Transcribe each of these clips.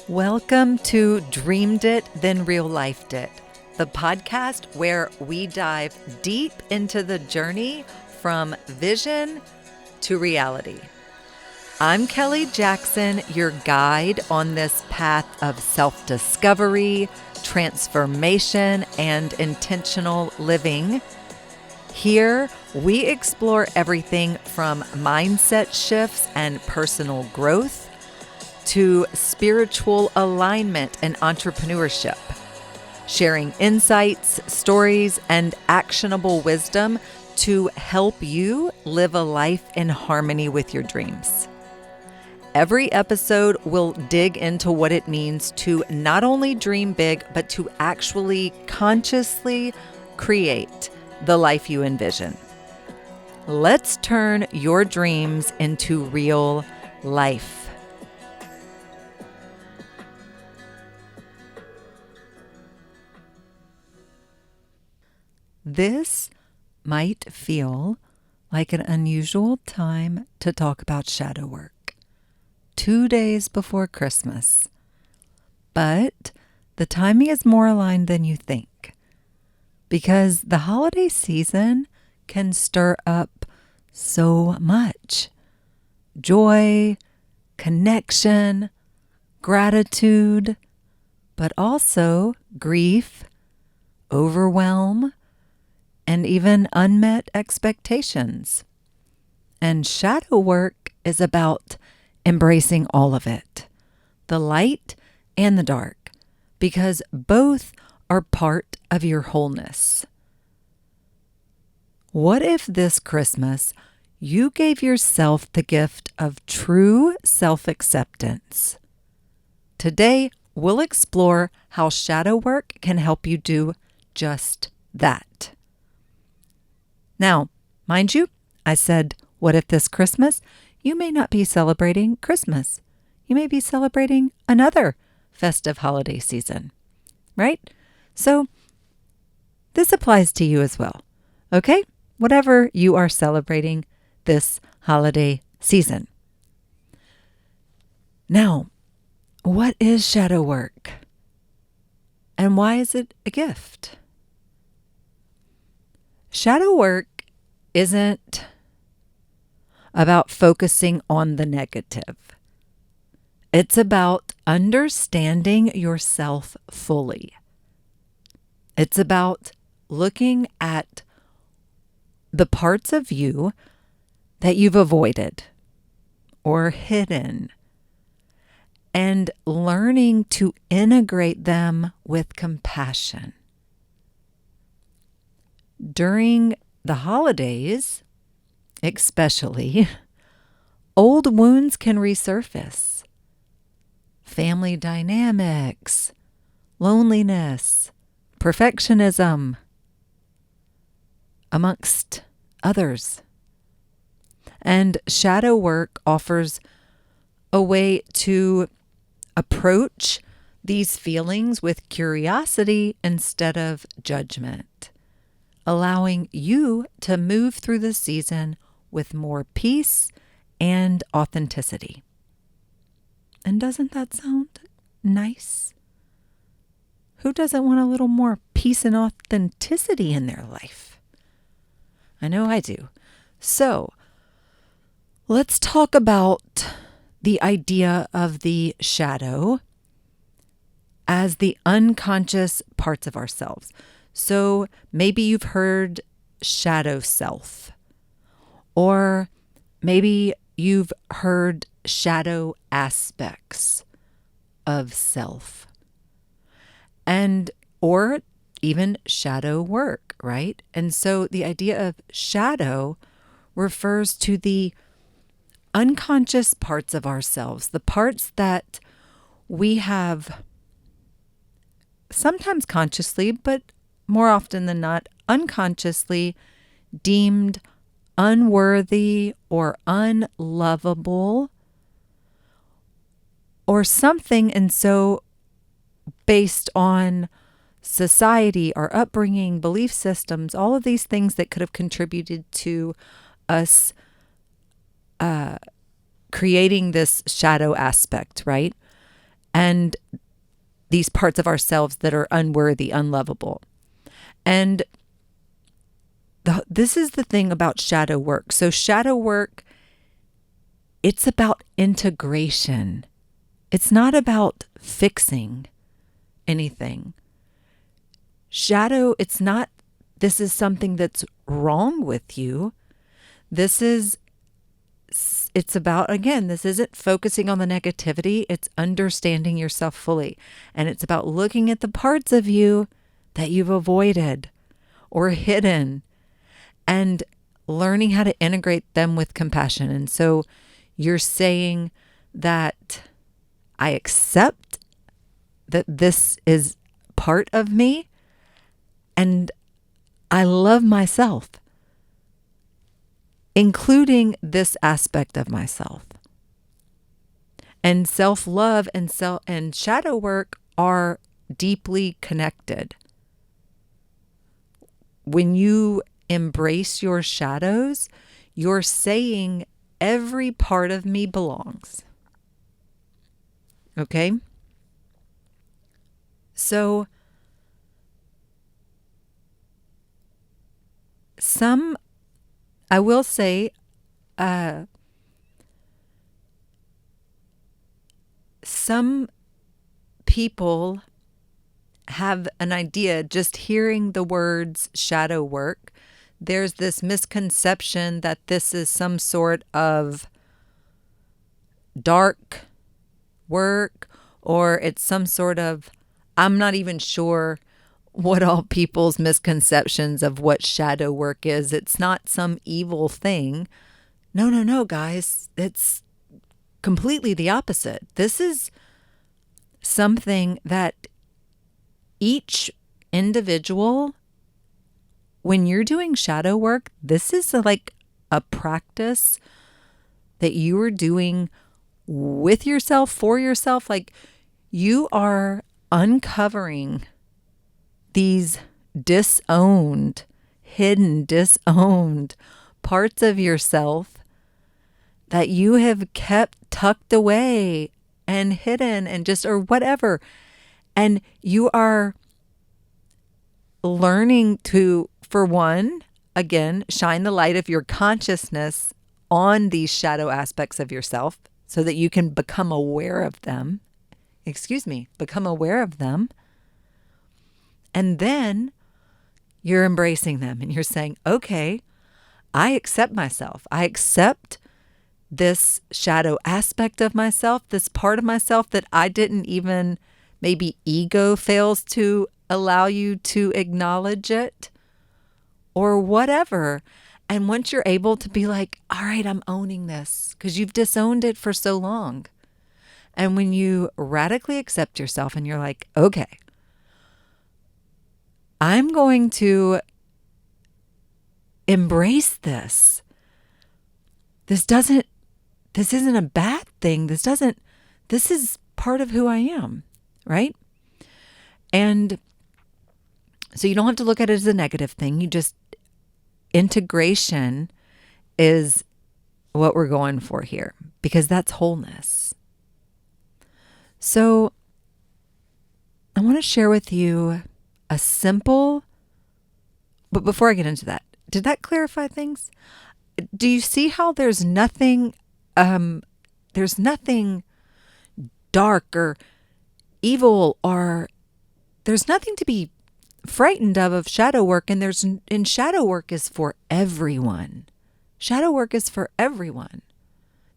Welcome to Dreamed It, Then Real Lifed It, the podcast where we dive deep into the journey from vision to reality. I'm Kelly Jackson, your guide on this path of self-discovery, transformation, and intentional living. Here, we explore everything from mindset shifts and personal growth to spiritual alignment and entrepreneurship, sharing insights, stories, and actionable wisdom to help you live a life in harmony with your dreams. Every episode will dig into what it means to not only dream big, but to actually consciously create the life you envision. Let's turn your dreams into real life. This might feel like an unusual time to talk about shadow work, 2 days before Christmas. But the timing is more aligned than you think, because the holiday season can stir up so much joy, connection, gratitude, but also grief, overwhelm, and even unmet expectations. And shadow work is about embracing all of it, the light and the dark, because both are part of your wholeness. What if this Christmas you gave yourself the gift of true self-acceptance? Today, we'll explore how shadow work can help you do just that. Now, mind you, I said, what if this Christmas you may not be celebrating Christmas? You may be celebrating another festive holiday season, right? So this applies to you as well, okay? Whatever you are celebrating this holiday season. Now, what is shadow work? And why is it a gift? Shadow work isn't about focusing on the negative. It's about understanding yourself fully. It's about looking at the parts of you that you've avoided or hidden and learning to integrate them with compassion. During the holidays, especially, old wounds can resurface. Family dynamics, loneliness, perfectionism, amongst others. And shadow work offers a way to approach these feelings with curiosity instead of judgment, allowing you to move through the season with more peace and authenticity. And doesn't that sound nice? Who doesn't want a little more peace and authenticity in their life? I know I do. So let's talk about the idea of the shadow as the unconscious parts of ourselves. So maybe you've heard shadow self, or maybe you've heard shadow aspects of self, and or even shadow work, right? And so the idea of shadow refers to the unconscious parts of ourselves, the parts that we have sometimes consciously, but more often than not, unconsciously deemed unworthy or unlovable or something. And so based on society, our upbringing, belief systems, all of these things that could have contributed to us creating this shadow aspect, right? and these parts of ourselves that are unworthy, unlovable. And this is the thing about shadow work. So shadow work, it's about integration. It's not about fixing anything. Shadow, it's not, this is something that's wrong with you. It's about, again, this isn't focusing on the negativity. It's understanding yourself fully. And it's about looking at the parts of you that you've avoided or hidden and learning how to integrate them with compassion. And so you're saying that I accept that this is part of me and I love myself, including this aspect of myself. And self-love and shadow work are deeply connected. When you embrace your shadows, you're saying every part of me belongs. Okay? So I will say, some people have an idea, just hearing the words shadow work, there's this misconception that this is some sort of dark work, or it's some sort of, I'm not even sure what all people's misconceptions of what shadow work is. It's not some evil thing. No, guys. It's completely the opposite. This is something that each individual, when you're doing shadow work, this is like a practice that you are doing with yourself, for yourself. Like, you are uncovering these hidden, disowned parts of yourself that you have kept tucked away and hidden and just, or whatever. And you are learning to, for one, again, shine the light of your consciousness on these shadow aspects of yourself so that you can become aware of them. Become aware of them. And then you're embracing them and you're saying, okay, I accept myself. I accept this shadow aspect of myself, this part of myself that I didn't even, maybe ego fails to allow you to acknowledge it or whatever. And once you're able to be like, all right, I'm owning this, because you've disowned it for so long. And when you radically accept yourself and you're like, okay, I'm going to embrace this. This isn't a bad thing. This is part of who I am, right? And so you don't have to look at it as a negative thing. Integration is what we're going for here, because that's wholeness. So I want to share with you a simple, but before I get into that, did that clarify things? Do you see how there's nothing dark or evil, or there's nothing to be frightened of shadow work, and shadow work is for everyone. Shadow work is for everyone.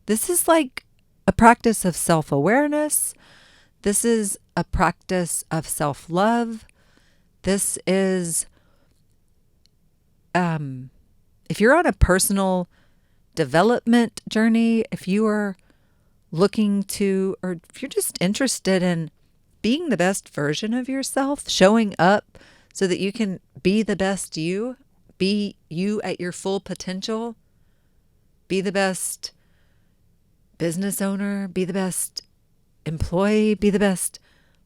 This is like a practice of self-awareness. This is a practice of self-love. This is, if you're on a personal development journey, if you are looking to, or if you're just interested in being the best version of yourself, showing up so that you can be the best you, be you at your full potential, be the best business owner, be the best employee, be the best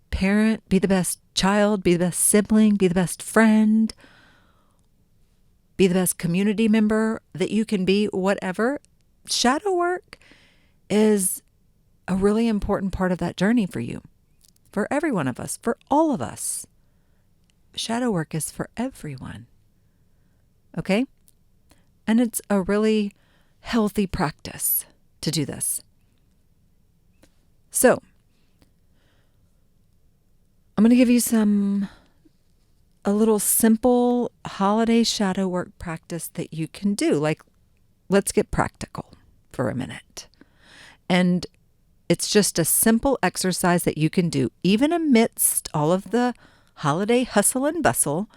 parent, be the best child, be the best sibling, be the best friend, be the best community member that you can be, whatever. Shadow work is a really important part of that journey for you. for every one of us, for all of us. Shadow work is for everyone. Okay? And it's a really healthy practice to do this. So, I'm going to give you a little simple holiday shadow work practice that you can do. Like, let's get practical for a minute. And it's just a simple exercise that you can do, even amidst all of the holiday hustle and bustle,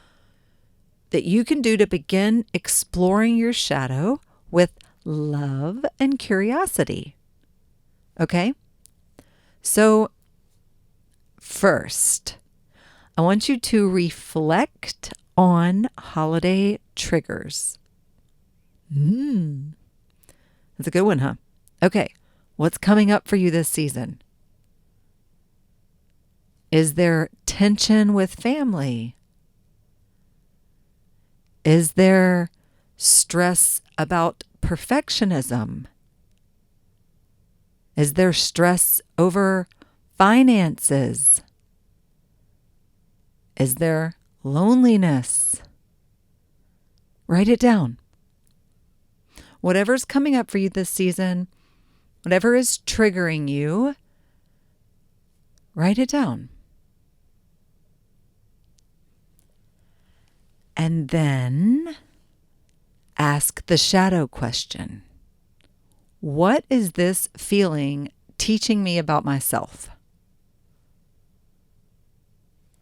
that you can do to begin exploring your shadow with love and curiosity. Okay? So, first, I want you to reflect on holiday triggers. That's a good one, huh? Okay. What's coming up for you this season? Is there tension with family? Is there stress about perfectionism? Is there stress over finances? Is there loneliness? Write it down. Whatever's coming up for you this season, whatever is triggering you, write it down. And then ask the shadow question. What is this feeling teaching me about myself?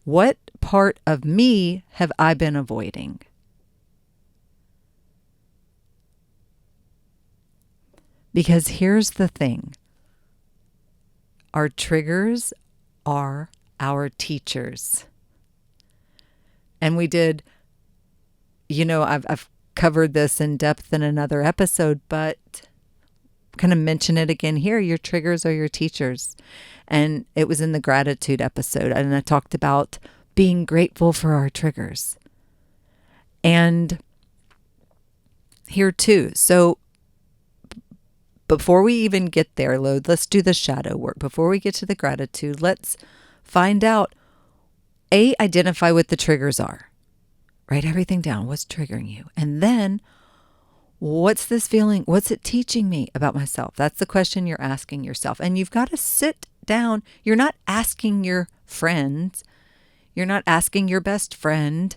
What part of me have I been avoiding? Because here's the thing. Our triggers are our teachers. And we did, I've covered this in depth in another episode, but I'm going to mention it again here. Your triggers are your teachers. And it was in the gratitude episode. And I talked about being grateful for our triggers. And here too. So before we even get there, let's do the shadow work. Before we get to the gratitude, let's find out, identify what the triggers are. Write everything down. What's triggering you? And then, what's this feeling? What's it teaching me about myself? That's the question you're asking yourself. And you've got to sit down. You're not asking your friends. You're not asking your best friend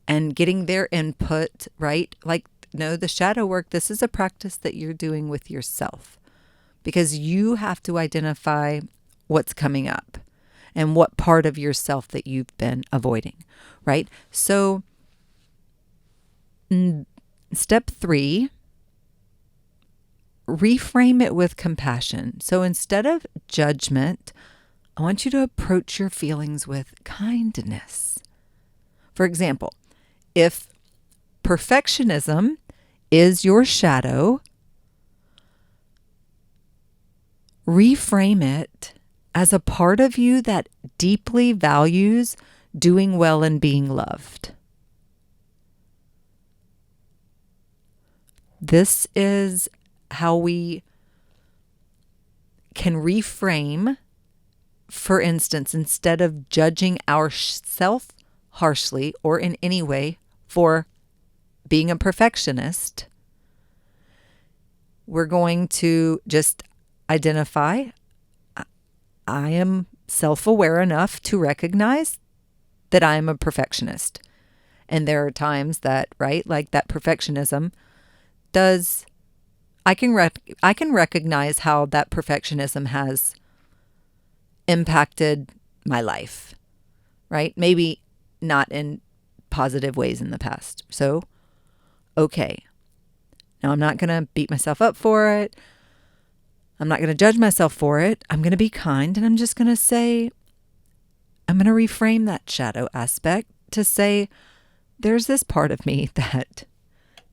and getting their input, right? No, the shadow work, this is a practice that you're doing with yourself because you have to identify what's coming up and what part of yourself that you've been avoiding, right? So, step 3, reframe it with compassion. So instead of judgment, I want you to approach your feelings with kindness. For example, if perfectionism is your shadow, reframe it as a part of you that deeply values doing well and being loved. This is how we can reframe. For instance, instead of judging ourselves harshly or in any way for being a perfectionist, we're going to just identify, I am self-aware enough to recognize that I am a perfectionist. And there are times that, right, like that perfectionism I can recognize how that perfectionism has impacted my life, right? Maybe not in positive ways in the past. So, okay. Now I'm not going to beat myself up for it. I'm not going to judge myself for it. I'm going to be kind and I'm just going to say, I'm going to reframe that shadow aspect to say, there's this part of me that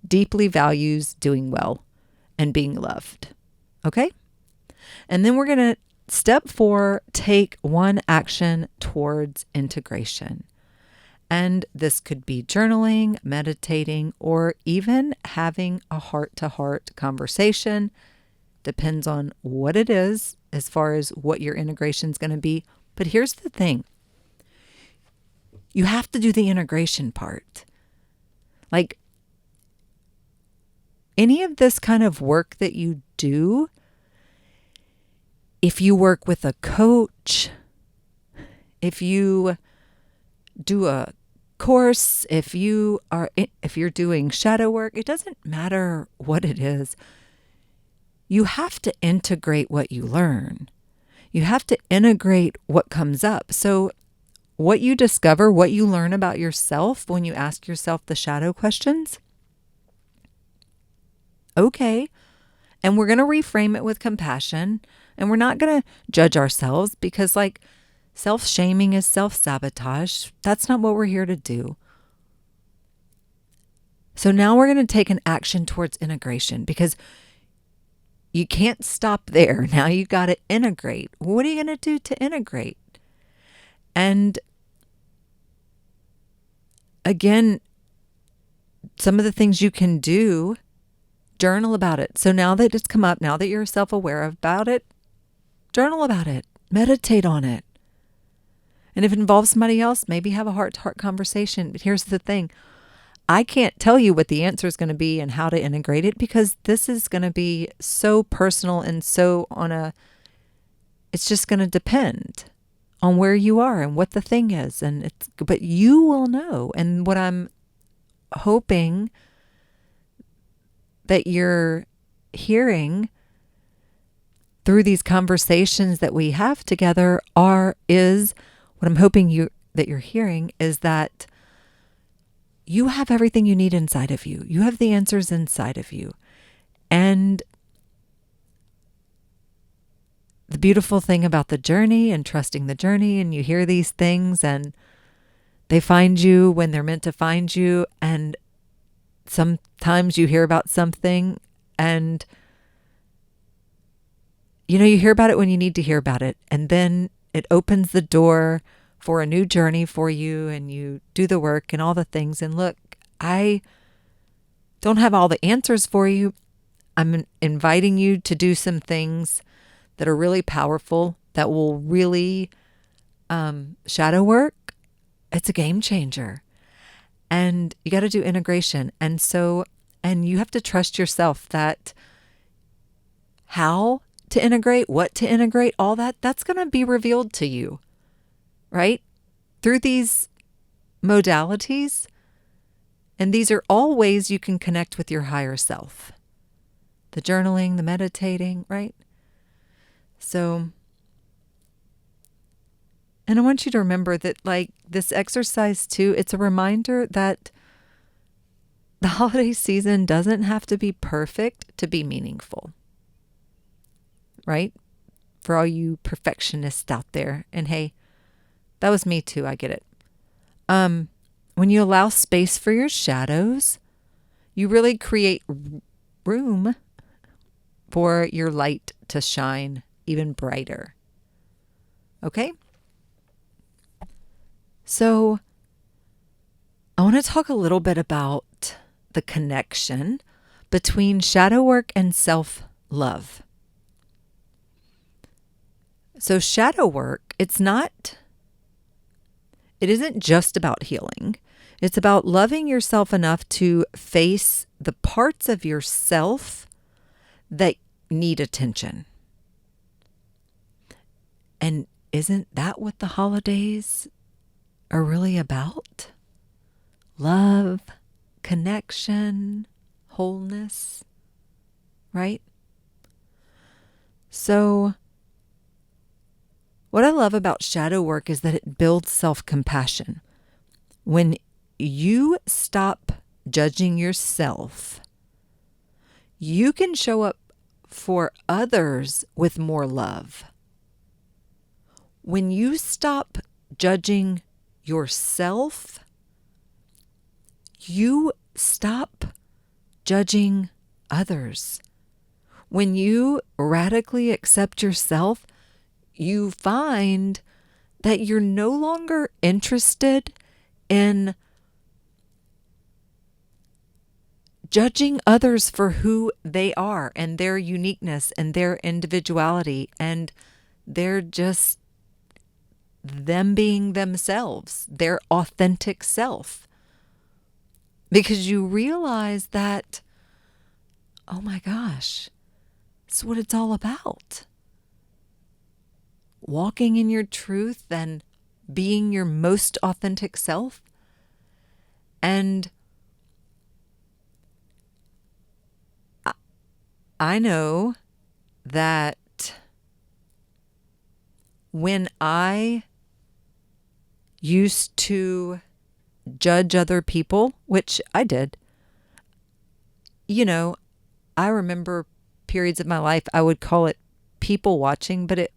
deeply values doing well and being loved. Okay? And then we're going to, step 4, take one action towards integration. And this could be journaling, meditating, or even having a heart-to-heart conversation. Depends on what it is as far as what your integration is going to be. But here's the thing. You have to do the integration part. Like any of this kind of work that you do, if you work with a coach, if you do a course, if you're doing shadow work, it doesn't matter what it is. You have to integrate what you learn. You have to integrate what comes up. So what you discover, what you learn about yourself when you ask yourself the shadow questions, okay. And we're going to reframe it with compassion, and we're not going to judge ourselves because like self-shaming is self-sabotage. That's not what we're here to do. So now we're going to take an action towards integration because you can't stop there. Now you got to integrate. What are you going to do to integrate? And again, some of the things you can do, journal about it. So now that it's come up, now that you're self-aware about it, journal about it, meditate on it. And if it involves somebody else, maybe have a heart-to-heart conversation. But here's the thing. I can't tell you what the answer is going to be and how to integrate it because this is going to be so personal and so it's just going to depend on where you are and what the thing is. But you will know. And what I'm hoping that you're hearing through these conversations that we have together is what I'm hoping that you're hearing is that you have everything you need inside of you. You have the answers inside of you. And the beautiful thing about the journey and trusting the journey, and you hear these things and they find you when they're meant to find you. And sometimes you hear about something and, you hear about it when you need to hear about it. And then it opens the door for a new journey for you and you do the work and all the things. And look, I don't have all the answers for you. I'm inviting you to do some things that are really powerful, that will really shadow work. It's a game changer. And you got to do integration. And you have to trust yourself that how to integrate, what to integrate, all that's going to be revealed to you. Right? Through these modalities. And these are all ways you can connect with your higher self. The journaling, the meditating, right? So, and I want you to remember that like this exercise too, it's a reminder that the holiday season doesn't have to be perfect to be meaningful. Right? For all you perfectionists out there. And hey, that was me too. I get it. When you allow space for your shadows, you really create room for your light to shine even brighter. Okay? So I want to talk a little bit about the connection between shadow work and self-love. So shadow work, it isn't just about healing. It's about loving yourself enough to face the parts of yourself that need attention. And isn't that what the holidays are really about? Love, connection, wholeness, right? So what I love about shadow work is that it builds self-compassion. When you stop judging yourself, you can show up for others with more love. When you stop judging yourself, you stop judging others. When you radically accept yourself, you find that you're no longer interested in judging others for who they are and their uniqueness and their individuality and their just them being themselves, their authentic self. Because you realize that, oh my gosh, it's what it's all about. Walking in your truth and being your most authentic self. And I know that when I used to judge other people, which I did, I remember periods of my life, I would call it people watching, but it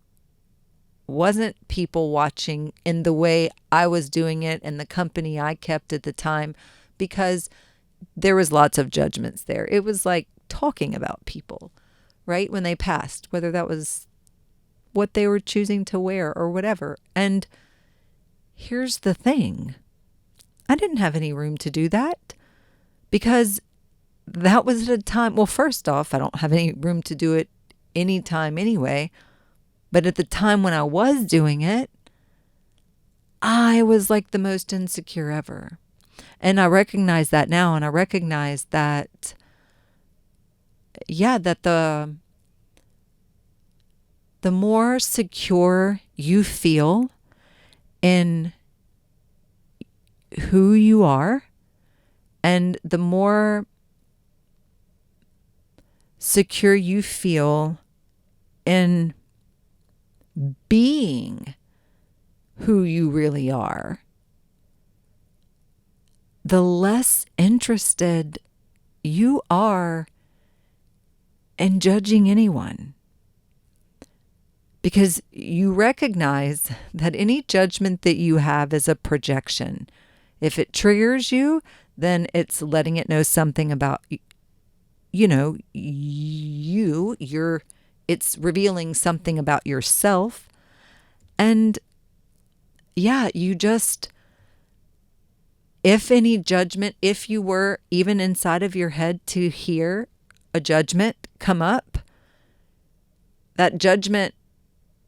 wasn't people watching in the way I was doing it and the company I kept at the time, because there was lots of judgments there. It was like talking about people, right? When they passed, whether that was what they were choosing to wear or whatever. And here's the thing. I didn't have any room to do that, because that was at a time, well, first off, I don't have any room to do it anytime anyway. But at the time when I was doing it, I was like the most insecure ever. And I recognize that now, and I recognize that, that the more secure you feel in who you are, and the more secure you feel in being who you really are, the less interested you are in judging anyone. Because you recognize that any judgment that you have is a projection. If it triggers you, then it's letting it know something about, it's revealing something about yourself. And if any judgment, if you were even inside of your head to hear a judgment come up, that judgment,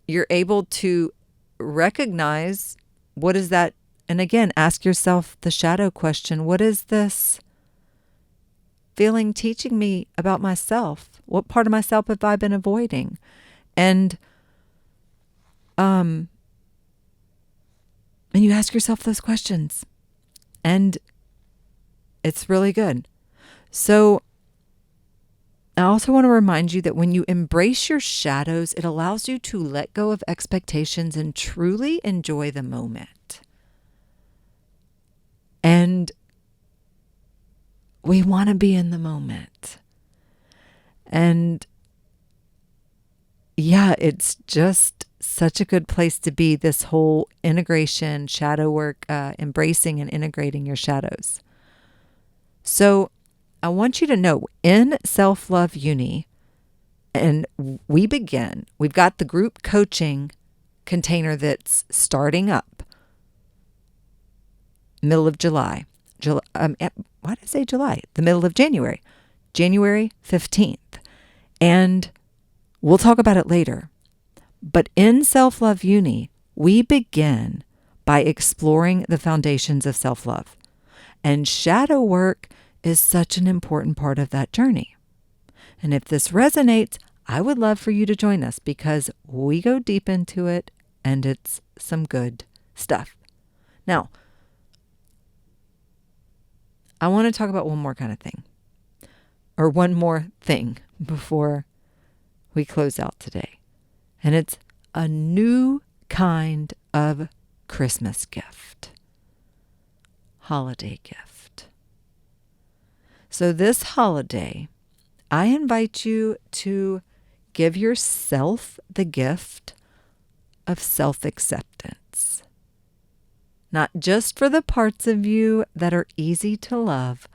you're able to recognize, what is that? And again, ask yourself the shadow question. What is this feeling teaching me about myself? What part of myself have I been avoiding? And you ask yourself those questions, and it's really good. So I also want to remind you that when you embrace your shadows, it allows you to let go of expectations and truly enjoy the moment. And we want to be in the moment. And it's just such a good place to be, this whole integration, shadow work, embracing and integrating your shadows. So I want you to know, in Self-Love Uni, and we've got the group coaching container that's starting up middle of July. Why did I say July? The middle of January. January 15th. And we'll talk about it later. But in Self-Love Uni, we begin by exploring the foundations of self-love. And shadow work is such an important part of that journey. And if this resonates, I would love for you to join us, because we go deep into it and it's some good stuff. Now, I want to talk about one more thing before we close out today. And it's a new kind of Christmas gift, holiday gift. So this holiday, I invite you to give yourself the gift of self-acceptance. Not just for the parts of you that are easy to love,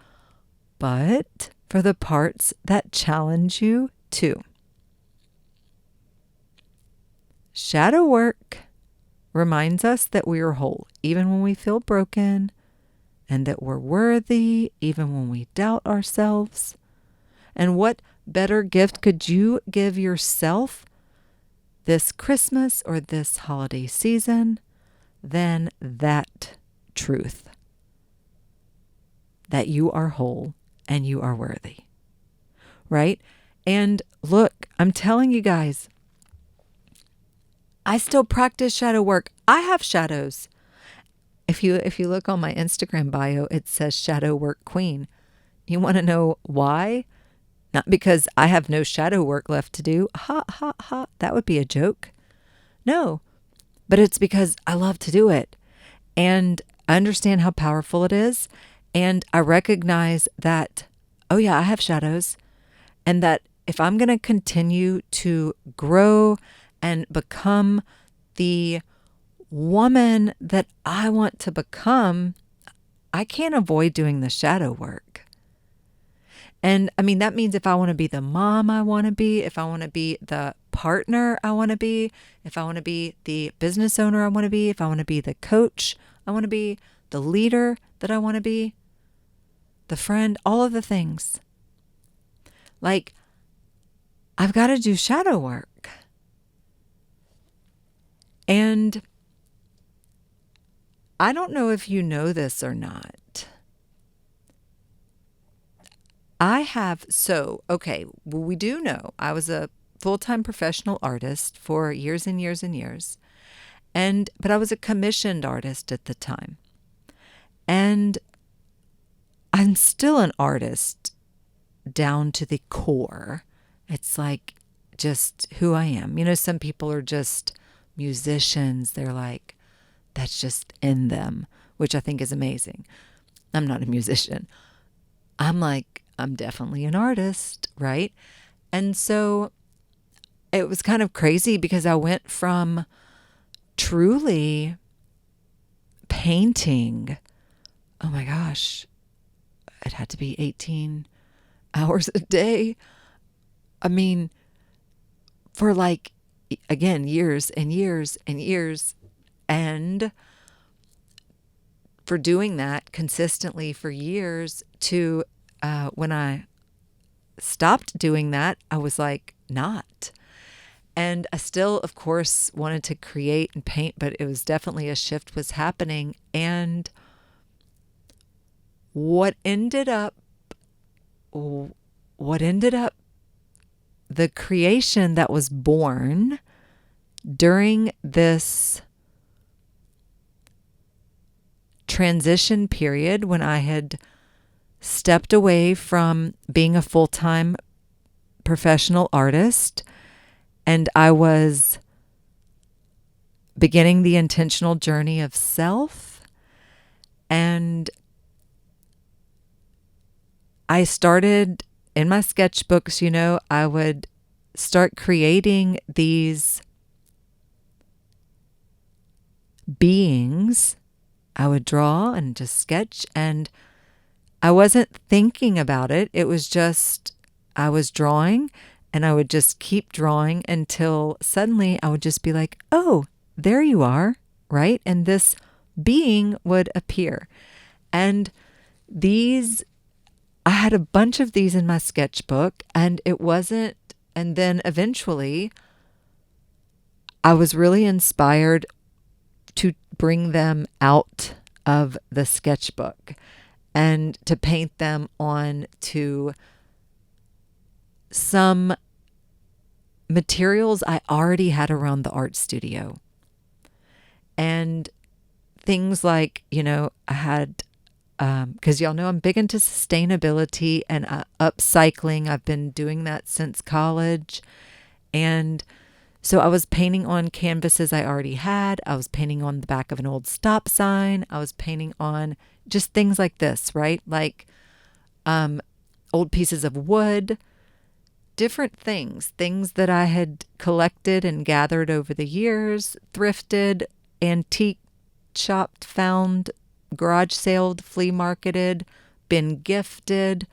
but for the parts that challenge you too. Shadow work reminds us that we are whole, even when we feel broken, and that we're worthy, even when we doubt ourselves. And what better gift could you give yourself this Christmas or this holiday season than that truth that you are whole and you are worthy, right? And look, I'm telling you guys, I still practice shadow work. I have shadows. If you look on my Instagram bio, it says shadow work queen. You want to know why? Not because I have no shadow work left to do. Ha, ha, ha. That would be a joke. No, but it's because I love to do it. And I understand how powerful it is. And I recognize that, oh yeah, I have shadows. And that if I'm going to continue to grow and become the woman that I want to become, I can't avoid doing the shadow work. And I mean, that means if I want to be the mom I want to be, if I want to be the partner I want to be, if I want to be the business owner I want to be, if I want to be the coach I want to be, the leader that I want to be, the friend, all of the things. Like, I've got to do shadow work. And I don't know if you know this or not. We do know I was a full-time professional artist for years and years and years. But I was a commissioned artist at the time. And I'm still an artist down to the core. It's like just who I am. You know, some people are just musicians. They're like, that's just in them, which I think is amazing. I'm not a musician. I'm definitely an artist, right? And so it was kind of crazy because I went from truly painting, oh my gosh, it had to be 18 hours a day. I mean, for like, again, years and years and years. And for doing that consistently for years to when I stopped doing that, I was like, not. And I still, of course, wanted to create and paint, but it was definitely a shift was happening. And what ended up, the creation that was born during this transition period when I had stepped away from being a full-time professional artist and I was beginning the intentional journey of self. And I started in my sketchbooks, you know, I would start creating these beings. I would draw and just sketch, and I wasn't thinking about it. It was just, I was drawing and I would just keep drawing until suddenly I would just be like, oh, there you are, right? And this being would appear. And I had a bunch of these in my sketchbook, and and then eventually I was really inspired to bring them out of the sketchbook and to paint them on to some materials I already had around the art studio. And things like, you know, I had, because y'all know I'm big into sustainability and upcycling. I've been doing that since college. And so I was painting on canvases I already had. I was painting on the back of an old stop sign. I was painting on just things like this, right? Like old pieces of wood, different things that I had collected and gathered over the years, thrifted, antique shopped, found, garage saled, flea marketed, been gifted,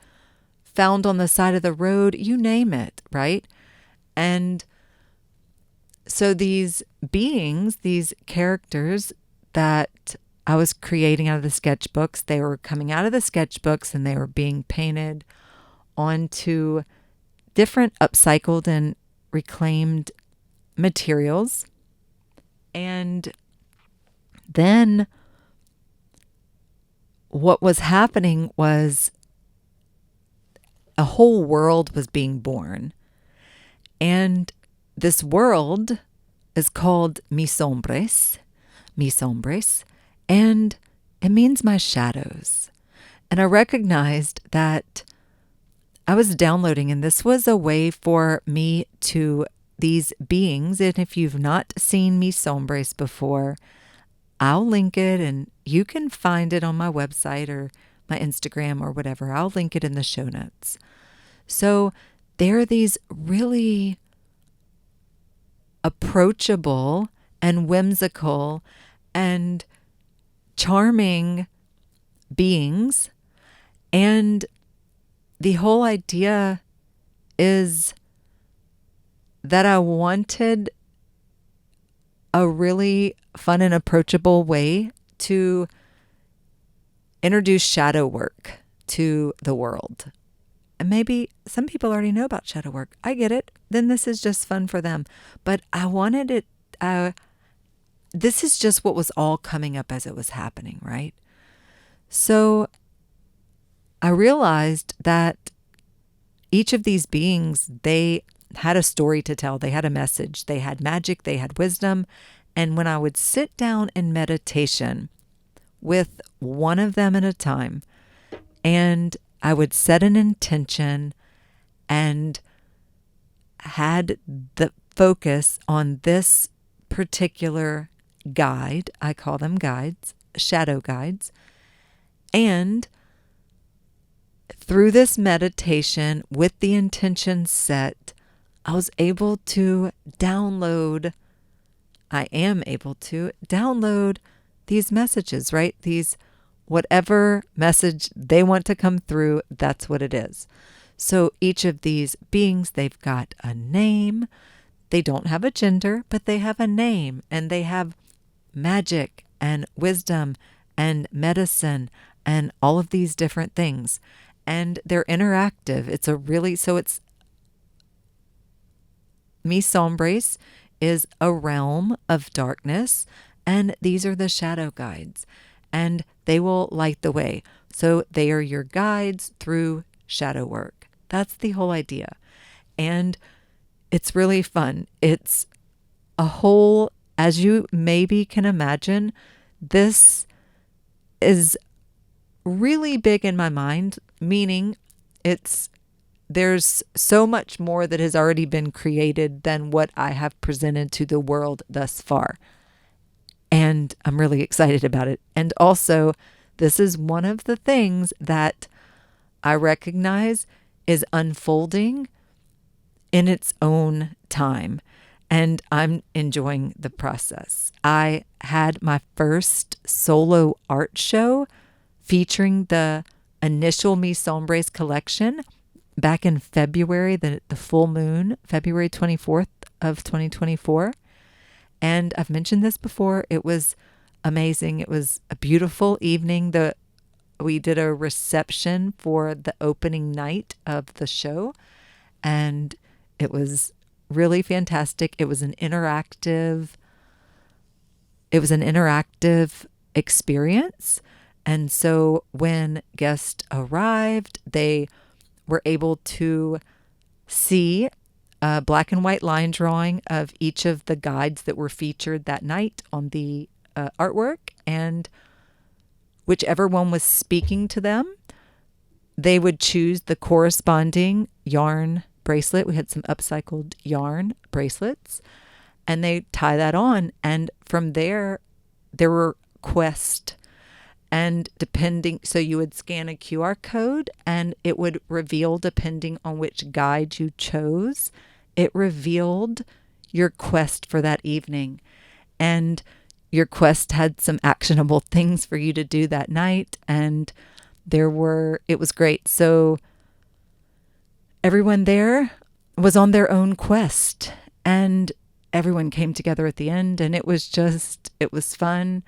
found on the side of the road, you name it, right? And so these beings, these characters that I was creating out of the sketchbooks, they were coming out of the sketchbooks and they were being painted onto different upcycled and reclaimed materials. And then what was happening was a whole world was being born. And this world is called mis sombras, and it means my shadows. And I recognized that I was downloading, and this was a way for me to these beings. And if you've not seen mis sombras before, I'll link it, and you can find it on my website or my Instagram or whatever. I'll link it in the show notes. So there are these really approachable and whimsical and charming beings. And the whole idea is that I wanted a really fun and approachable way to introduce shadow work to the world. And maybe some people already know about shadow work. I get it. Then this is just fun for them. But I wanted it, this is just what was all coming up as it was happening, right? So I realized that each of these beings, they had a story to tell. They had a message. They had magic. They had wisdom. And when I would sit down in meditation with one of them at a time, and I would set an intention and had the focus on this particular guide, I call them guides, shadow guides, and through this meditation with the intention set, I was able to I am able to download these messages, right? These, whatever message they want to come through, that's what it is. So each of these beings, they've got a name. They don't have a gender, but they have a name, and they have magic and wisdom and medicine and all of these different things. And they're interactive. It's mis sombras is a realm of darkness, and these are the shadow guides, and they will light the way. So they are your guides through shadow work. That's the whole idea. And it's really fun. It's a whole, as you maybe can imagine, this is really big in my mind, meaning there's so much more that has already been created than what I have presented to the world thus far. And I'm really excited about it. And also, this is one of the things that I recognize is unfolding in its own time. And I'm enjoying the process. I had my first solo art show featuring the initial mis sombras collection back in February, the full moon, February 24th of 2024. And I've mentioned this before. It was amazing. It was a beautiful evening. We did a reception for the opening night of the show, and it was really fantastic. It was an interactive experience. And so when guests arrived, they were able to see a black and white line drawing of each of the guides that were featured that night on the artwork, and whichever one was speaking to them, they would choose the corresponding yarn bracelet. We had some upcycled yarn bracelets, and they tie that on. And from there were quests. And so you would scan a QR code, and it would reveal, depending on which guide you chose, it revealed your quest for that evening. And your quest had some actionable things for you to do that night. And it was great. So everyone there was on their own quest, and everyone came together at the end, and it was fun.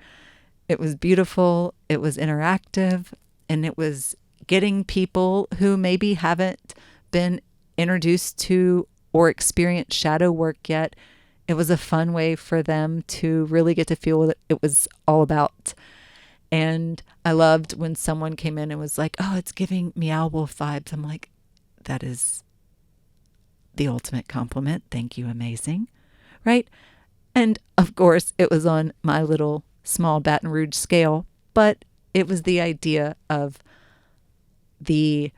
It was beautiful, it was interactive, and it was getting people who maybe haven't been introduced to or experienced shadow work yet it was a fun way for them to really get to feel what it was all about. And I loved when someone came in and was like, oh, it's giving Meow Wolf vibes. I'm like, that is the ultimate compliment. Thank you. Amazing. Right? And of course, it was on my little small Baton Rouge scale, but it was the idea of the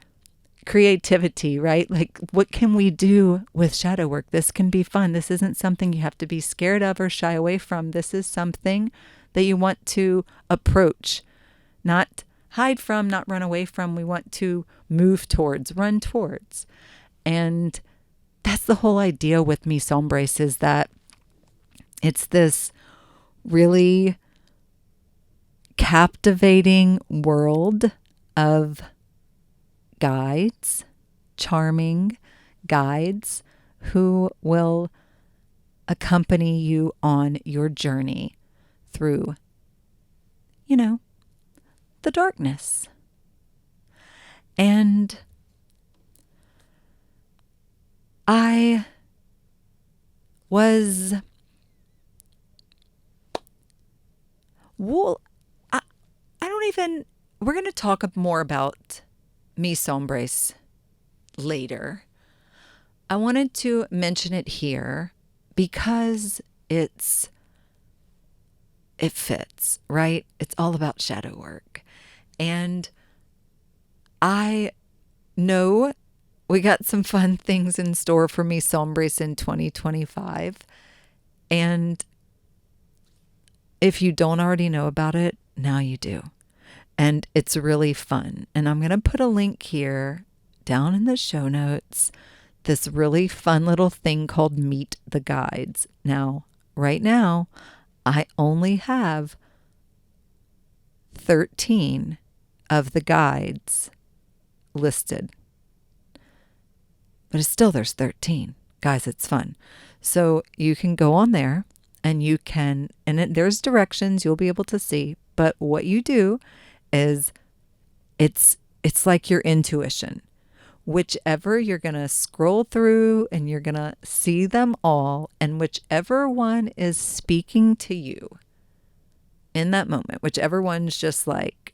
creativity, right? Like, what can we do with shadow work? This can be fun. This isn't something you have to be scared of or shy away from. This is something that you want to approach, not hide from, not run away from. We want to move towards, run towards. And that's the whole idea with Mi Sombre, is that it's this really captivating world of guides, charming guides who will accompany you on your journey through, the darkness. And I was, I don't even, we're going to talk more about Mi Sombres later. I wanted to mention it here because it fits, right? It's all about shadow work. And I know we got some fun things in store for Mi Sombres in 2025. And if you don't already know about it, now you do. And it's really fun. And I'm going to put a link here down in the show notes, this really fun little thing called Meet the Guides. Now, right now, I only have 13 of the guides listed. But there's 13. Guys, it's fun. So you can go on there and there's directions you'll be able to see. But what you do is it's like your intuition. Whichever you're going to scroll through and you're going to see them all, and whichever one is speaking to you in that moment, whichever one's just like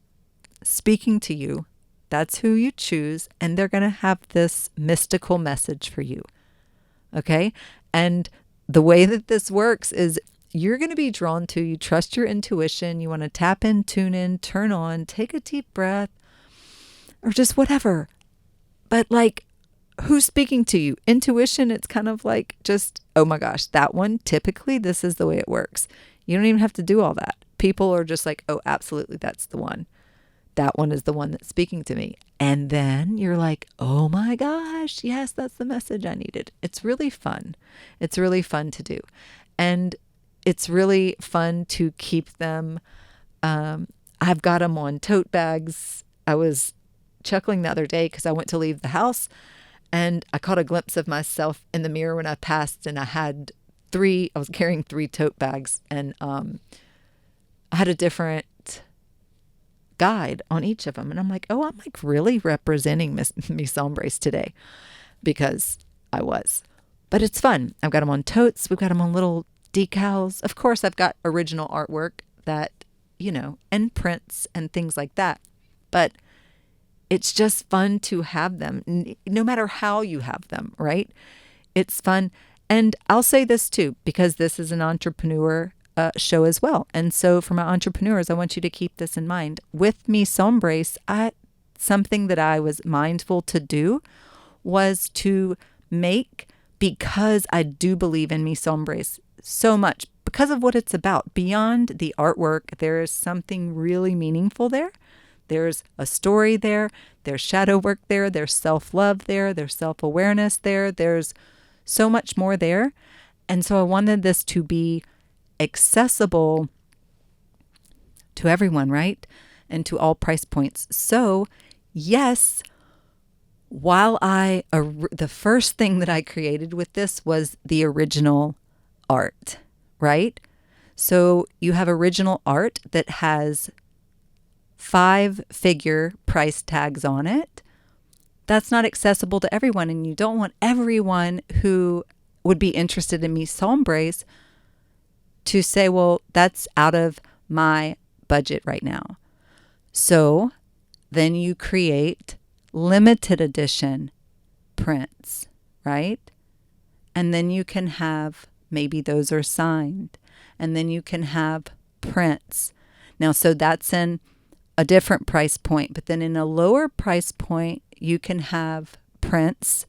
speaking to you, that's who you choose, and they're going to have this mystical message for you. Okay? And the way that this works is you're going to be drawn to, you trust your intuition, you want to tap in, tune in, turn on, take a deep breath, or just whatever. But like, who's speaking to you? Intuition, it's kind of like just, oh my gosh, that one, typically this is the way it works. You don't even have to do all that. People are just like, oh, absolutely, that's the one. That one is the one that's speaking to me. And then you're like, oh my gosh, yes, that's the message I needed. It's really fun. It's really fun to do. And it's really fun to keep them. I've got them on tote bags. I was chuckling the other day because I went to leave the house and I caught a glimpse of myself in the mirror when I passed, and I was carrying 3 tote bags, and I had a different guide on each of them. And I'm like, oh, I'm like really representing Mi Sombres today, because I was. But it's fun. I've got them on totes. We've got them on little decals. Of course, I've got original artwork that, and prints and things like that. But it's just fun to have them, no matter how you have them, right? It's fun. And I'll say this too, because this is an entrepreneur show as well. And so for my entrepreneurs, I want you to keep this in mind. With Mi Sombres, something that I was mindful to do was to make, because I do believe in Mi Sombres so much, because of what it's about. Beyond the artwork, there is something really meaningful there. There's a story there. There's shadow work there. There's self-love there. There's self-awareness there. There's so much more there. And so I wanted this to be accessible to everyone, right? And to all price points. So, yes, while the first thing that I created with this was the original art, right? So you have original art that has 5-figure price tags on it. That's not accessible to everyone, and you don't want everyone who would be interested in Mise Embrace to say, well, that's out of my budget right now. So then you create limited edition prints, right? And then you can have, maybe those are signed, and then you can have prints. Now, so that's in a different price point, but then in a lower price point, you can have prints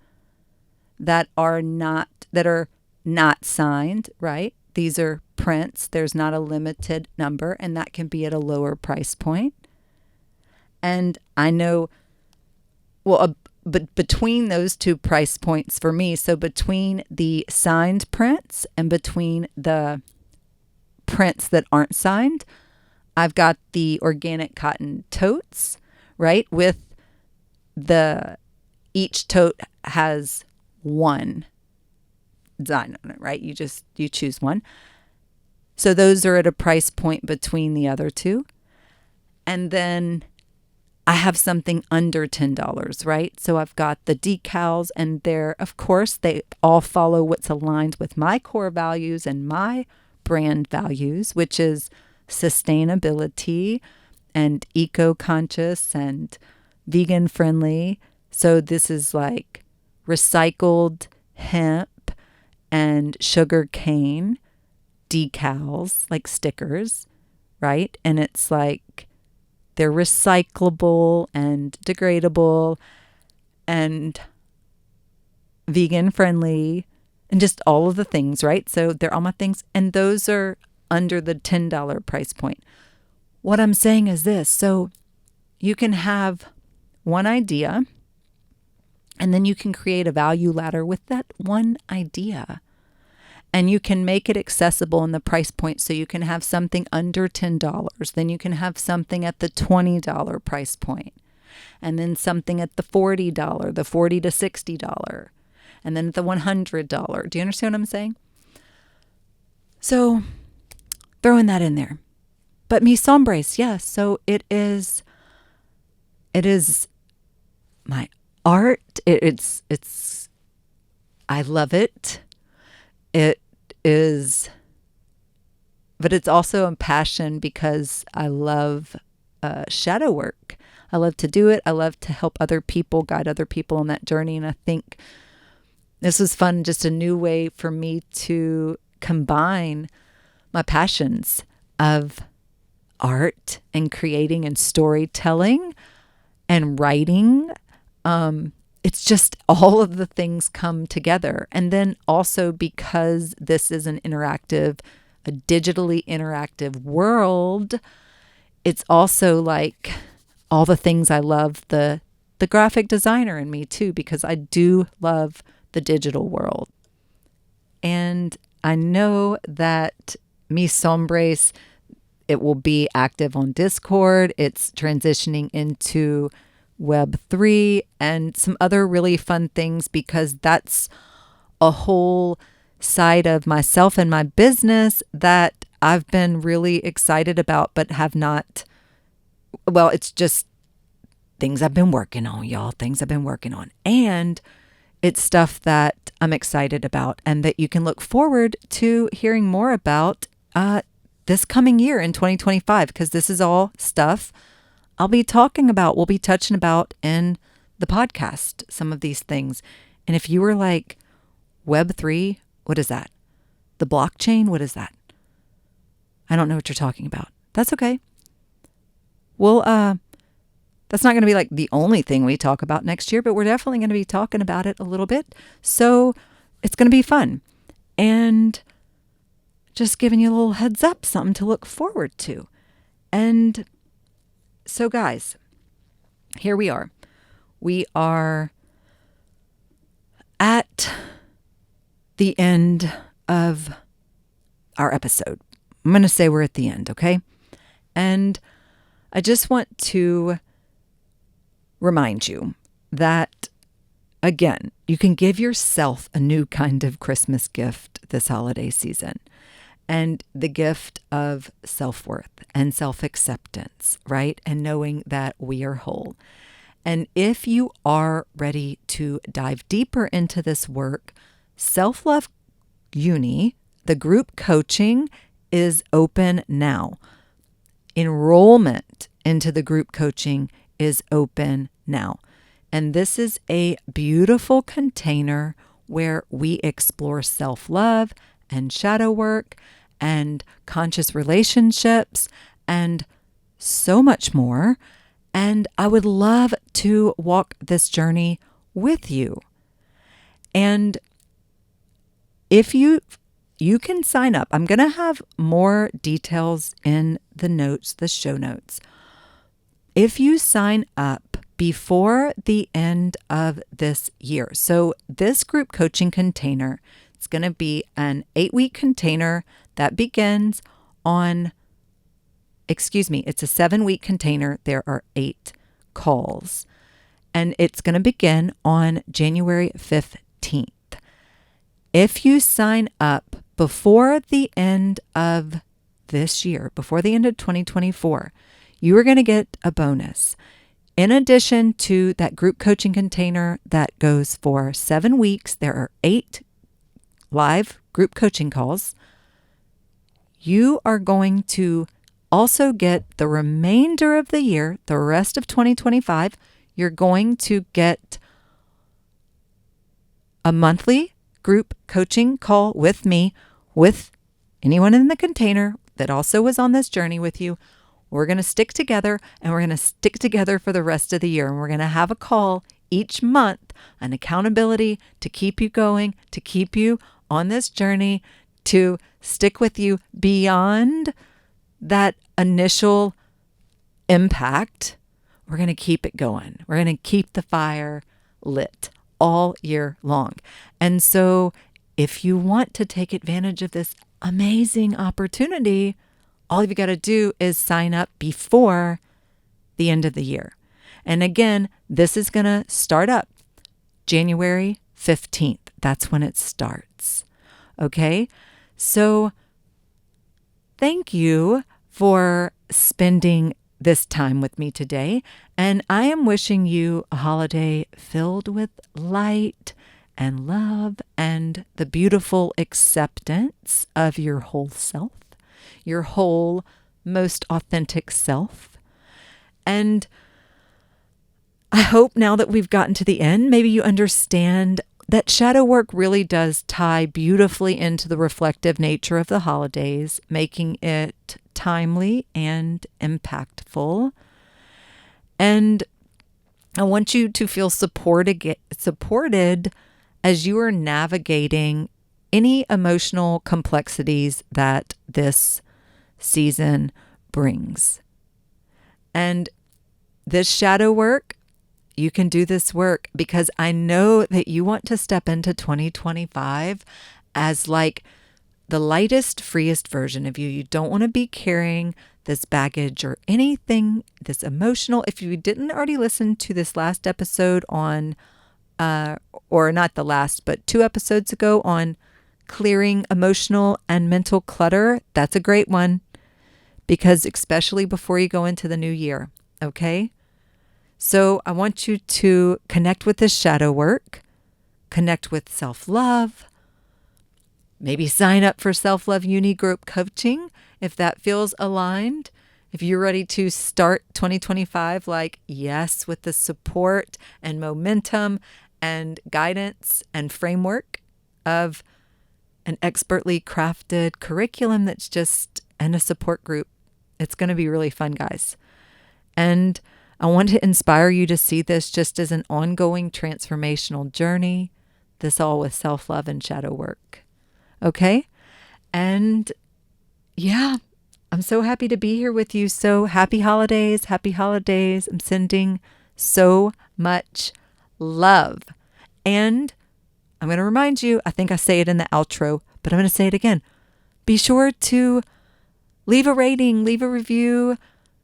that are not signed, right? These are prints. There's not a limited number, and that can be at a lower price point. And I know, but between those two price points for me, so between the signed prints and between the prints that aren't signed, I've got the organic cotton totes, right? With each tote has one design on it, right? You choose one. So those are at a price point between the other two. And then I have something under $10, right? So I've got the decals, and of course, they all follow what's aligned with my core values and my brand values, which is sustainability and eco-conscious and vegan friendly. So this is like recycled hemp and sugar cane decals, like stickers, right? And it's like they're recyclable and degradable and vegan friendly and just all of the things, right? So they're all my things. And those are under the $10 price point. What I'm saying is this. So you can have one idea, and then you can create a value ladder with that one idea. And you can make it accessible in the price point. So you can have something under $10. Then you can have something at the $20 price point. And then something at the $40, the $40 to $60. And then at the $100. Do you understand what I'm saying? So throwing that in there. But Mise Embrace, yes. So it is my art. It's I love it. It is, but it's also a passion because I love shadow work. I love to do it. I love to help other people, guide other people on that journey. And I think this was fun, just a new way for me to combine my passions of art and creating and storytelling and writing. It's just all of the things come together. And then also because this is a digitally interactive world, it's also like all the things I love, the graphic designer in me too, because I do love the digital world. And I know that Mise Embrace, it will be active on Discord. It's transitioning into Web3 and some other really fun things, because that's a whole side of myself and my business that I've been really excited about, but have not. Well, it's just things I've been working on, y'all, things I've been working on. And it's stuff that I'm excited about and that you can look forward to hearing more about this coming year in 2025, because this is all stuff we'll be touching about in the podcast, some of these things. And if you were like, Web3, what is that? The blockchain, what is that? I don't know what you're talking about. That's okay. Well, that's not going to be like the only thing we talk about next year, but we're definitely going to be talking about it a little bit. So it's going to be fun. And just giving you a little heads up, something to look forward to. And so guys, here we are. We are at the end of our episode. I'm going to say we're at the end, okay? And I just want to remind you that, again, you can give yourself a new kind of Christmas gift this holiday season. And the gift of self-worth and self-acceptance, right? And knowing that we are whole. And if you are ready to dive deeper into this work, self-love uni, the group coaching is open now. Enrollment into the group coaching is open now. And this is a beautiful container where we explore self-love and shadow work and conscious relationships and so much more. And I would love to walk this journey with you. And if you can sign up. I'm going to have more details in the notes, the show notes. If you sign up before the end of this year, so this group coaching container, it's going to be an 8-week container that begins on, it's a 7-week container. There are 8 calls, and it's going to begin on January 15th. If you sign up before the end of this year, before the end of 2024, you are going to get a bonus. In addition to that group coaching container that goes for 7 weeks, there are 8 live group coaching calls. You are going to also get the remainder of the year, the rest of 2025, you're going to get a monthly group coaching call with me, with anyone in the container that also was on this journey with you. We're going to stick together, and we're going to stick together for the rest of the year. And we're going to have a call each month, an accountability to keep you going, to keep you on this journey, to stick with you beyond that initial impact. We're going to keep it going. We're going to keep the fire lit all year long. And so if you want to take advantage of this amazing opportunity, all you've got to do is sign up before the end of the year. And again, this is going to start up January 15th. That's when it starts. Okay? So thank you for spending this time with me today. And I am wishing you a holiday filled with light and love and the beautiful acceptance of your whole self, your whole most authentic self. And I hope now that we've gotten to the end, maybe you understand that shadow work really does tie beautifully into the reflective nature of the holidays, making it timely and impactful. And I want you to feel supported as you are navigating any emotional complexities that this season brings. And this shadow work, you can do this work because I know that you want to step into 2025 as like the lightest, freest version of you. You don't want to be carrying this baggage or anything, this emotional. If you didn't already listen to this last episode on, or not the last, but 2 episodes ago on clearing emotional and mental clutter, that's a great one, because especially before you go into the new year, okay? So I want you to connect with this shadow work, connect with self-love, maybe sign up for self-love uni group coaching if that feels aligned. If you're ready to start 2025 like, yes, with the support and momentum and guidance and framework of an expertly crafted curriculum that's just in a support group, it's going to be really fun, guys. And I want to inspire you to see this just as an ongoing transformational journey, this all with self-love and shadow work. Okay? And yeah, I'm so happy to be here with you. So happy holidays, happy holidays. I'm sending so much love. And I'm going to remind you, I think I say it in the outro, but I'm going to say it again. Be sure to leave a rating, leave a review,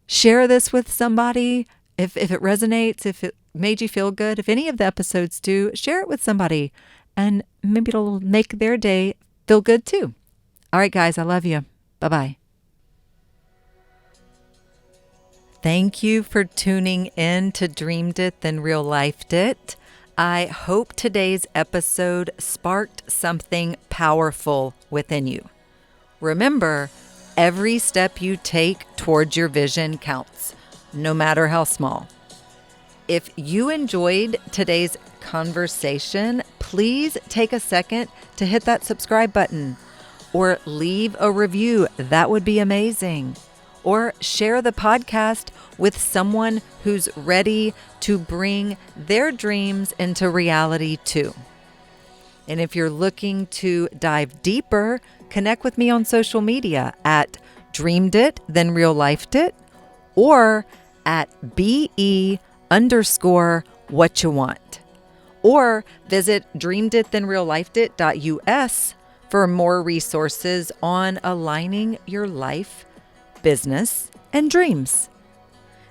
share this with somebody. If it resonates, if it made you feel good, if any of the episodes do, share it with somebody and maybe it'll make their day feel good too. All right, guys, I love you. Bye-bye. Thank you for tuning in to Dreamed It, Then Real Lifed It. I hope today's episode sparked something powerful within you. Remember, every step you take towards your vision counts, no matter how small. If you enjoyed today's conversation, please take a second to hit that subscribe button or leave a review. That would be amazing. Or share the podcast with someone who's ready to bring their dreams into reality too. And if you're looking to dive deeper, connect with me on social media at Dreamed It, Then Real Lifed It, or at BE_what you want. Or visit dreameditthenreallifedit.us for more resources on aligning your life, business, and dreams.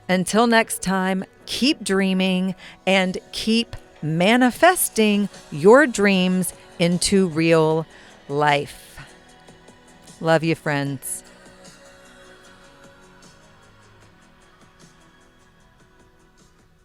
Until next time, keep dreaming and keep manifesting your dreams into real life. Love you, friends.